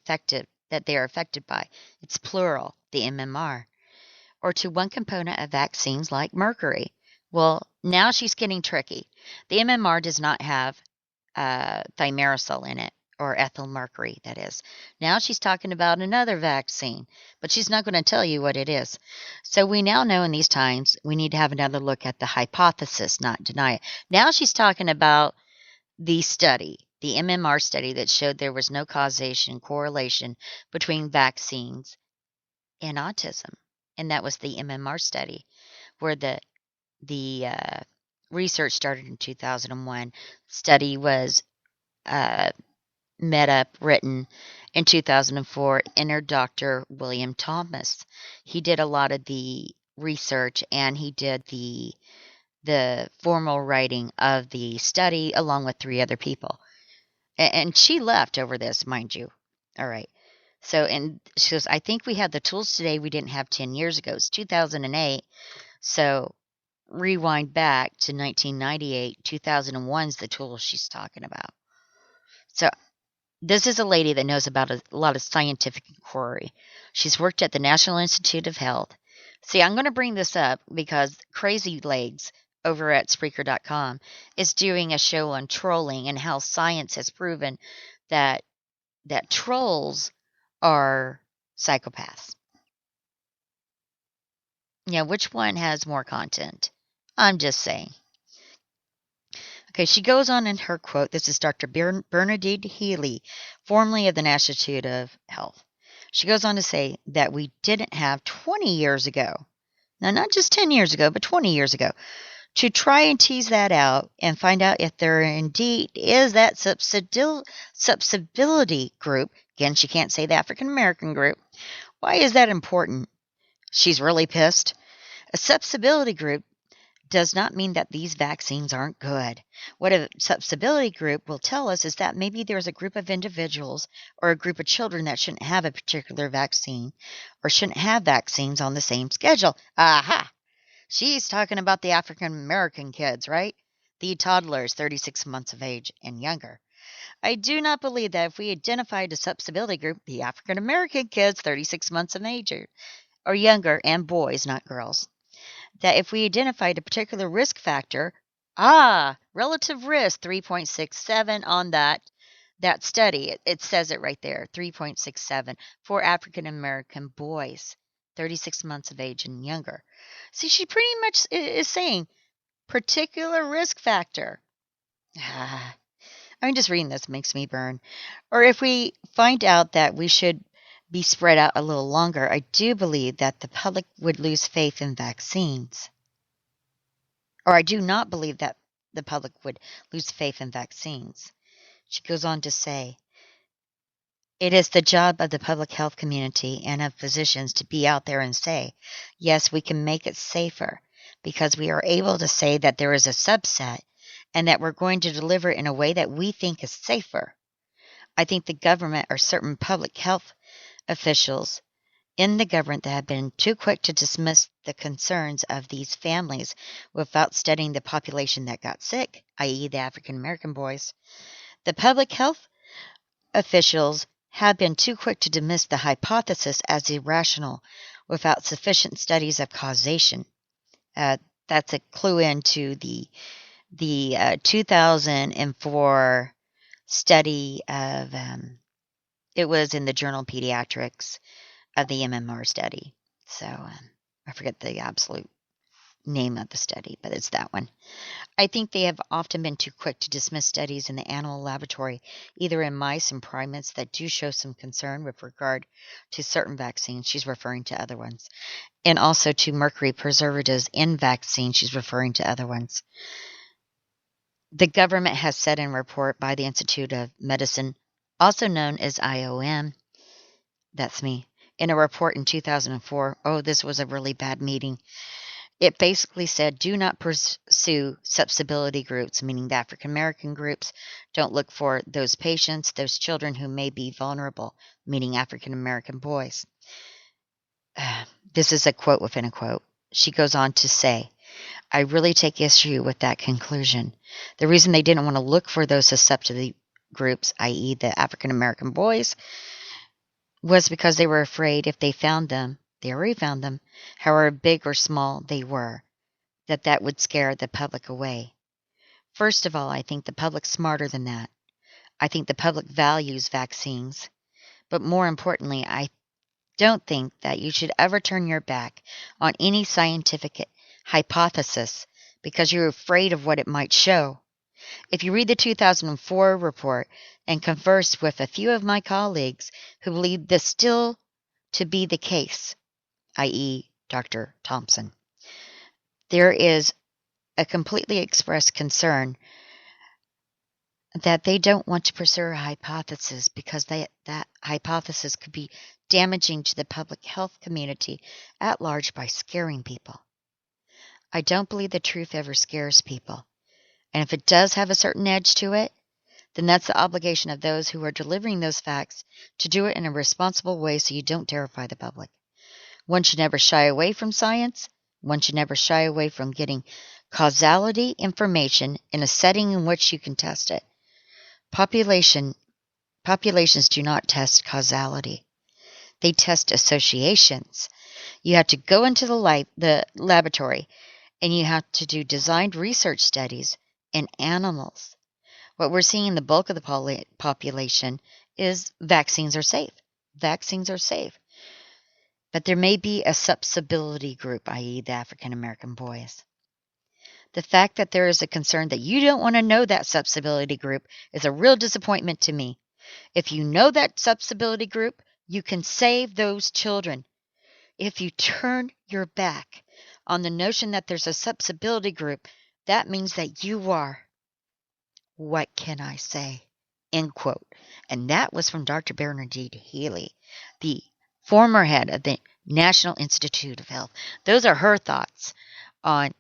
that they are affected by. It's plural, the MMR, or to one component of vaccines like mercury. Well, now she's getting tricky. The MMR does not have thimerosal in it, or ethyl mercury, that is. Now she's talking about another vaccine, but she's not going to tell you what it is. So we now know in these times we need to have another look at the hypothesis, not deny it. Now she's talking about the study, the MMR study that showed there was no correlation between vaccines and autism. And that was the MMR study, where the research started in 2001. Study was written in 2004. Enter Dr. William Thomas. He did a lot of the research, and he did the formal writing of the study along with 3 other people. And she left over this, mind you. All right. So, and she goes, I think we have the tools today we didn't have 10 years ago. It's 2008. So rewind back to 1998, 2001 is the tool she's talking about. So this is a lady that knows about a lot of scientific inquiry. She's worked at the National Institute of Health. See, I'm going to bring this up because Crazy Legs over at Spreaker.com is doing a show on trolling and how science has proven that trolls are psychopaths. Yeah, which one has more content? I'm just saying. Okay, she goes on in her quote. This is Dr. Bernadette Healy, formerly of the National Institute of Health. She goes on to say that we didn't have 20 years ago, now not just 10 years ago, but 20 years ago, to try and tease that out and find out if there indeed is that susceptibility group. Again, she can't say the African American group. Why is that important? She's really pissed. A susceptibility group does not mean that these vaccines aren't good. What a susceptibility group will tell us is that maybe there's a group of individuals or a group of children that shouldn't have a particular vaccine or shouldn't have vaccines on the same schedule. Aha! She's talking about the African American kids, right? The toddlers 36 months of age and younger. I do not believe that if we identified a susceptibility group, the African American kids 36 months of age or younger, and boys, not girls, that if we identified a particular risk factor, relative risk 3.67 on that study, it says it right there, 3.67 for African American boys, 36 months of age and younger. See, she pretty much is saying particular risk factor. I'm just reading this, makes me burn. Or if we find out that we should be spread out a little longer, I do believe that the public would lose faith in vaccines. Or I do not believe that the public would lose faith in vaccines. She goes on to say, it is the job of the public health community and of physicians to be out there and say, yes, we can make it safer because we are able to say that there is a subset and that we're going to deliver in a way that we think is safer. I think the government or certain public health officials in the government that have been too quick to dismiss the concerns of these families without studying the population that got sick, i.e. the African American boys. The public health officials have been too quick to dismiss the hypothesis as irrational without sufficient studies of causation. That's a clue into the 2004 study of, it was in the journal Pediatrics, of the MMR study. So I forget the absolute name of the study, but it's that one. I think they have often been too quick to dismiss studies in the animal laboratory, either in mice and primates that do show some concern with regard to certain vaccines. She's referring to other ones. And also to mercury preservatives in vaccines. She's referring to other ones. The government has said in a report by the Institute of Medicine, also known as IOM, that's me, in a report in 2004, this was a really bad meeting. It basically said, do not pursue susceptibility groups, meaning the African American groups. Don't look for those patients, those children who may be vulnerable, meaning African American boys. This is a quote within a quote. She goes on to say, I really take issue with that conclusion. The reason they didn't want to look for those susceptibility groups, i.e. the African American boys, was because they were afraid if they found them, they already found them, however big or small they were, that would scare the public away. First of all, I think the public's smarter than that. I think the public values vaccines. But more importantly, I don't think that you should ever turn your back on any scientific hypothesis because you're afraid of what it might show. If you read the 2004 report and converse with a few of my colleagues who believe this still to be the case, i.e., Dr. Thompson, there is a completely expressed concern that they don't want to pursue a hypothesis because that hypothesis could be damaging to the public health community at large by scaring people. I don't believe the truth ever scares people. And if it does have a certain edge to it, then that's the obligation of those who are delivering those facts to do it in a responsible way so you don't terrify the public. One should never shy away from science. One should never shy away from getting causality information in a setting in which you can test it. Populations do not test causality. They test associations. You have to go into the laboratory and you have to do designed research studies in animals. What we're seeing in the bulk of the population is vaccines are safe. Vaccines are safe. But there may be a susceptibility group, i.e. the African American boys. The fact that there is a concern that you don't want to know that susceptibility group is a real disappointment to me. If you know that susceptibility group, you can save those children. If you turn your back on the notion that there's a susceptibility group, that means that you are, what can I say? End quote. And that was from Dr. Bernadette Healy, the former head of the National Institute of Health. Those are her thoughts on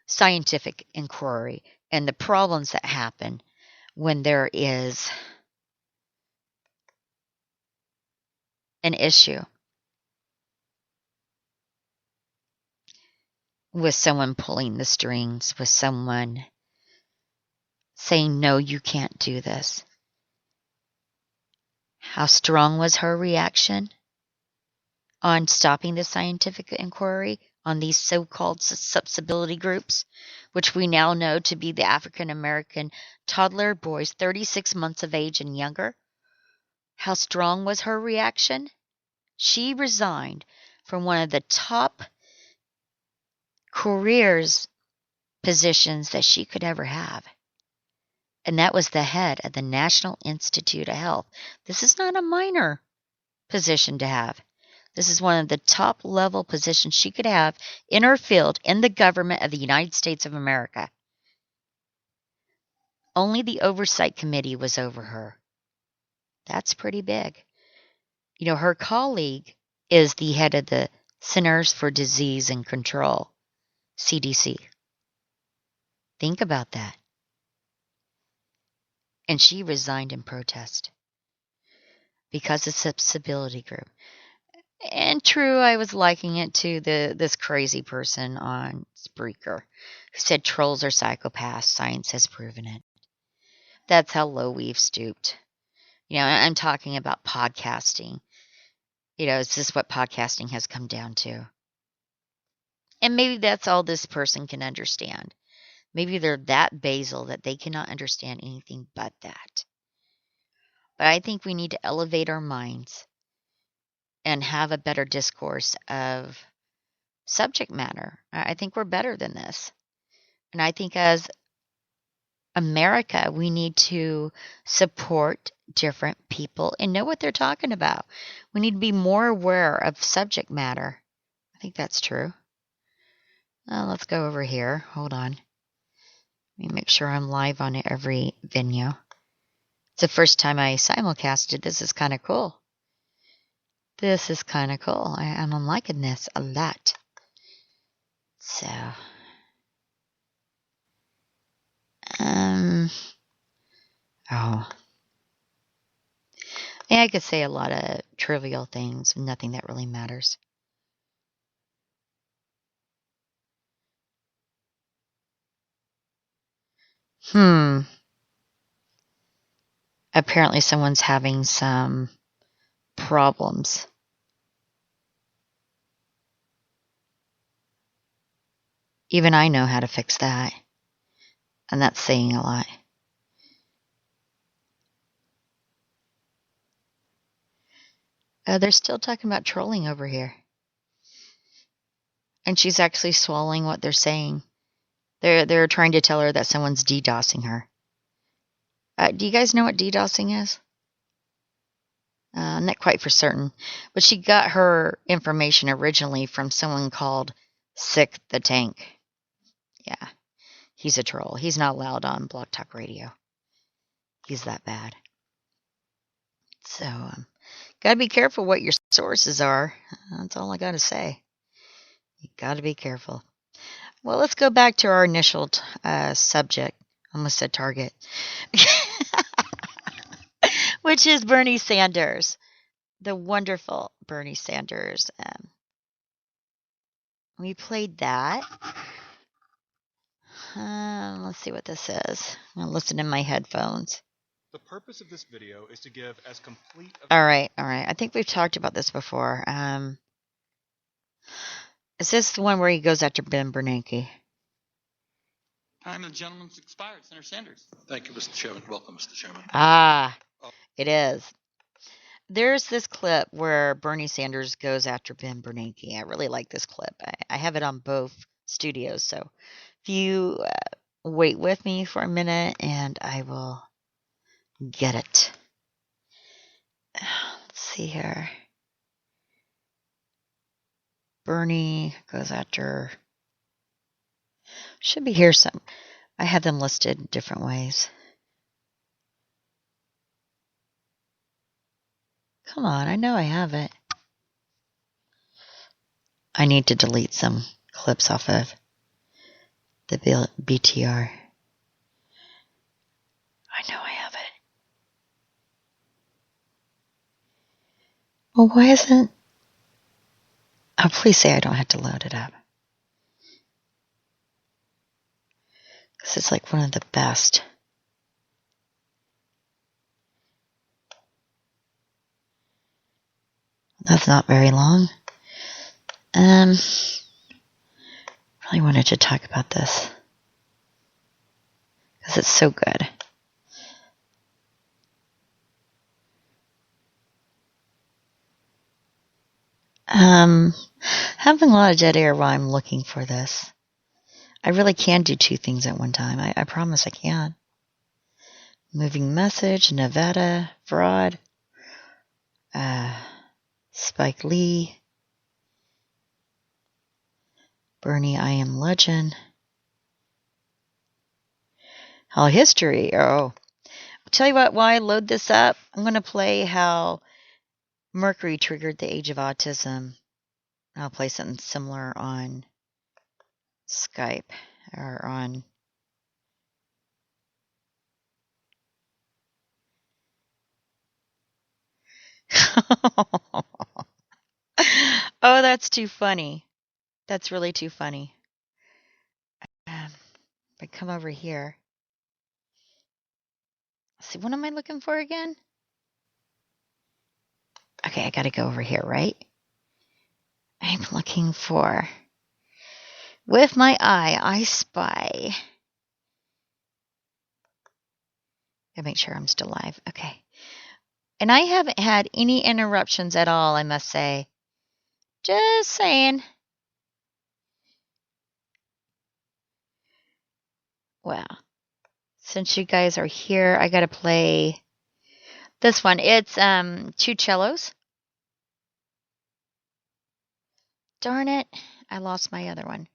scientific inquiry and the problems that happen when there is an issue with someone pulling the strings, with someone saying, no, you can't do this. How strong was her reaction on stopping the scientific inquiry on these so-called susceptibility groups, which we now know to be the African American toddler boys 36 months of age and younger? How strong was her reaction? She resigned from one of the top positions that she could ever have. And that was the head of the National Institute of Health. This is not a minor position to have. This is one of the top level positions she could have in her field in the government of the United States of America. Only the oversight committee was over her. That's pretty big. You know, her colleague is the head of the Centers for Disease and Control, CDC. Think about that. And she resigned in protest because of susceptibility group. And true, I was liking it to this crazy person on Spreaker who said trolls are psychopaths. Science has proven it. That's how low we've stooped. You know, I'm talking about podcasting. You know, is this what podcasting has come down to? And maybe that's all this person can understand. Maybe they're that basal that they cannot understand anything but that. But I think we need to elevate our minds and have a better discourse of subject matter. I think we're better than this. And I think as America, we need to support different people and know what they're talking about. We need to be more aware of subject matter. I think that's true. Let's go over here. Hold on. Let me make sure I'm live on every venue. It's the first time I simulcasted. This is kind of cool. This is kind of cool. I'm liking this a lot. So, oh. Yeah, I could say a lot of trivial things, nothing that really matters. Apparently someone's having some problems. Even I know how to fix that. And that's saying a lot. They're still talking about trolling over here. And she's actually swallowing what they're saying. They're trying to tell her that someone's DDoSing her. Do you guys know what DDoSing is? Not quite for certain. But she got her information originally from someone called Sick the Tank. Yeah. He's a troll. He's not allowed on Blog Talk Radio. He's that bad. So, gotta be careful what your sources are. That's all I gotta say. You gotta be careful. Well, let's go back to our initial subject. I almost said target. Which is Bernie Sanders. The wonderful Bernie Sanders. We played that. Let's see what this is. I'll listen in my headphones. The purpose of this video is to give as complete of... All right. I think we've talked about this before. Is this the one where he goes after Ben Bernanke? Time of the gentleman's expired. Senator Sanders. Thank you, Mr. Chairman. Welcome, Mr. Chairman. It is. There's this clip where Bernie Sanders goes after Ben Bernanke. I really like this clip. I have it on both studios. So if you wait with me for a minute and I will get it. Let's see here. Bernie goes after... Should be here some. I have them listed different ways. Come on, I know I have it. I need to delete some clips off of the BTR. I know I have it. Well, why isn't... Oh, please say I don't have to load it up. Because it's like one of the best. That's not very long. Really wanted to talk about this. Because it's so good. Having a lot of dead air while I'm looking for this. I really can do two things at one time. I promise I can. Moving message, Nevada, fraud, Spike Lee, Bernie, I Am Legend, How History. Oh, I'll tell you what, while I load this up, I'm going to play how Mercury triggered the age of autism. I'll play something similar on Skype or on... Oh, that's too funny. That's really too funny. If I come over here. Let's see, what am I looking for again? Okay, I gotta go over here, right? I'm looking for... With my eye, I spy. Gotta make sure I'm still live. Okay. And I haven't had any interruptions at all, I must say. Just saying. Well, since you guys are here, I gotta play this one. It's two cellos. Darn it, I lost my other one.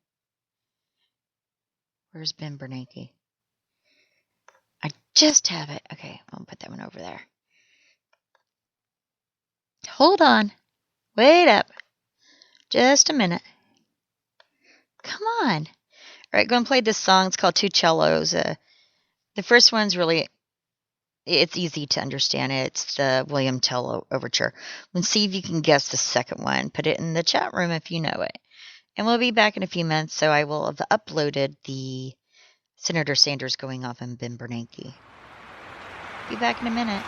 Where's Ben Bernanke? I just have it. Okay, I'll put that one over there. Hold on. Wait up. Just a minute. Come on. All right, go and play this song. It's called Two Cellos. The first one's really, it's easy to understand. It's the William Tell Overture. Let's see if you can guess the second one. Put it in the chat room if you know it. And we'll be back in a few minutes, so I will have uploaded the Senator Sanders going off on Ben Bernanke. Be back in a minute.